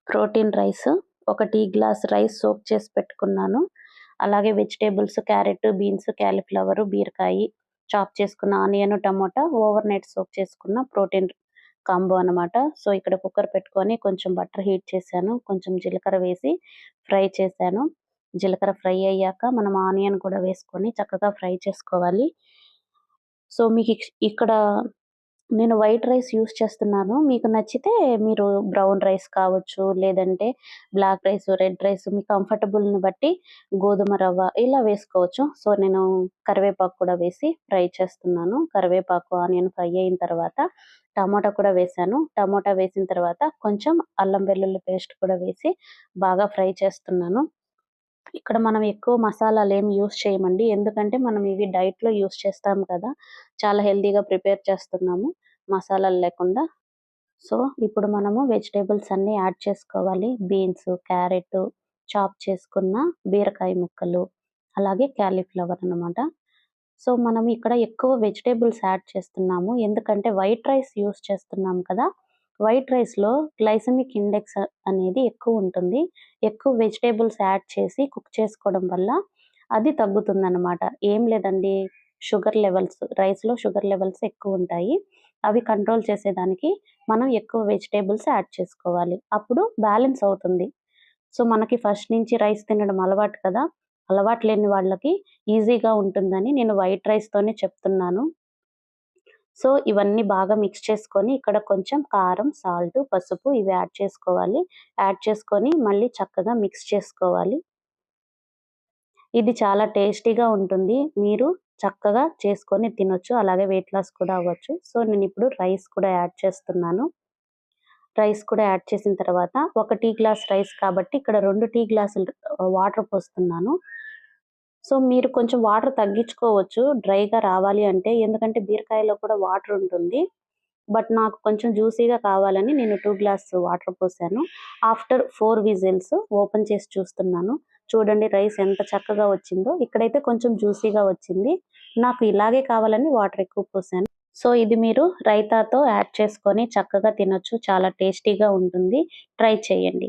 Protein rice, ఒక tea glass rice soak చేసి పెట్టుకున్నాను. అలాగే వెజిటేబుల్స్ క్యారెట్, బీన్స్, కాలీఫ్లవర్, బీరకాయ, చాప్ చేసుకున్న onion, tomato over night soak చేసుకున్న ప్రోటీన్ కాంబో అనమాట. సో ఇక్కడ కుక్కర్ పెట్టుకొని కొంచెం బటర్ హీట్ చేశాను. కొంచెం జీలకర్ర వేసి ఫ్రై చేశాను. జీలకర్ర ఫ్రై అయ్యాక మనం ఆనియన్ కూడా వేసుకొని చక్కగా ఫ్రై చేసుకోవాలి. సో మీకు ఇక్కడ నేను వైట్ రైస్ యూస్ చేస్తున్నాను. మీకు నచ్చితే మీరు బ్రౌన్ రైస్ కావచ్చు, లేదంటే బ్లాక్ రైస్, రెడ్ రైస్ మీ కంఫర్టబుల్‌ని బట్టి గోధుమ రవ్వ ఇలా వేసుకోవచ్చు. సో నేను కరివేపాకు కూడా వేసి ఫ్రై చేస్తున్నాను. కరివేపాకు, ఆనియన్ ఫ్రై అయిన తర్వాత టమాటా కూడా వేశాను. టమాటా వేసిన తర్వాత కొంచెం అల్లం వెల్లుల్లి పేస్ట్ కూడా వేసి బాగా ఫ్రై చేస్తున్నాను. ఇక్కడ మనం ఎక్కువ మసాలాలేమి యూజ్ చేయమండి. ఎందుకంటే మనం ఇవి డైట్‌లో యూజ్ చేస్తాం కదా! చాలా హెల్తీగా ప్రిపేర్ చేస్తున్నాము మసాలాలు లేకుండా. సో, ఇప్పుడు మనము వెజిటబుల్స్ అన్నీ యాడ్ చేసుకోవాలి. బీన్స్, క్యారెట్, చాప్ చేసుకున్న బీరకాయ ముక్కలు, అలాగే కాలీఫ్లవర్ అన్నమాట. సో, మనం ఇక్కడ ఎక్కువ వెజిటబుల్స్ యాడ్ చేస్తున్నాము. ఎందుకంటే వైట్ రైస్ యూజ్ చేస్తున్నాం కదా! వైట్ రైస్‌లో గ్లైసెమిక్ ఇండెక్స్ అనేది ఎక్కువుంటుంది. ఎక్కువ వెజిటబుల్స్ యాడ్ చేసి కుక్ చేసుకోవడం వల్ల అది తగ్గుతుందనమాట. ఏం లేదండి, రైస్‌లో షుగర్ లెవెల్స్ ఎక్కువుంటాయి. అవి కంట్రోల్ చేసేదానికి మనం ఎక్కువ వెజిటబుల్స్ యాడ్ చేసుకోవాలి. అప్పుడు బ్యాలెన్స్ అవుతుంది. సో, మనకి ఫస్ట్ నుంచి రైస్ తినడం అలవాటు కదా! అలవాటు లేని వాళ్ళకి ఈజీగా ఉంటుందని నేను వైట్ రైస్‌తోనే చెప్తున్నాను. సో, ఇవన్నీ బాగా మిక్స్ చేసుకొని ఇక్కడ కొంచెం కారం, సాల్ట్, పసుపు ఇవి యాడ్ చేసుకోవాలి. యాడ్ చేసుకొని మళ్ళీ చక్కగా మిక్స్ చేసుకోవాలి. ఇది చాలా టేస్టీగా ఉంటుంది. మీరు చక్కగా చేసుకొని తినొచ్చు. అలాగే వెయిట్ లాస్ కూడా అవ్వచ్చు. సో, నేనిప్పుడు రైస్ కూడా యాడ్ చేస్తున్నాను. రైస్ కూడా యాడ్ చేసిన తర్వాత ఒక టీ గ్లాస్ రైస్ కాబట్టి ఇక్కడ 2 టీ గ్లాసులు వాటర్ పోస్తున్నాను. సో, మీరు కొంచెం వాటర్ తగ్గించుకోవచ్చు డ్రైగా రావాలి అంటే. ఎందుకంటే బీరకాయలో కూడా వాటర్ ఉంటుంది. బట్ నాకు కొంచెం జ్యూసీగా కావాలని నేను 2 గ్లాస్ వాటర్ పోసాను. ఆఫ్టర్ 4 విజిల్స్ ఓపెన్ చేసి చూస్తున్నాను. చూడండి రైస్ ఎంత చక్కగా వచ్చిందో. ఇక్కడైతే కొంచెం జ్యూసీగా వచ్చింది. నాకు ఇలాగే కావాలని వాటర్ ఎక్కువ పోసాను. సో, ఇది మీరు రైతాతో యాడ్ చేసుకొని చక్కగా తినొచ్చు. చాలా టేస్టీగా ఉంటుంది. ట్రై చేయండి.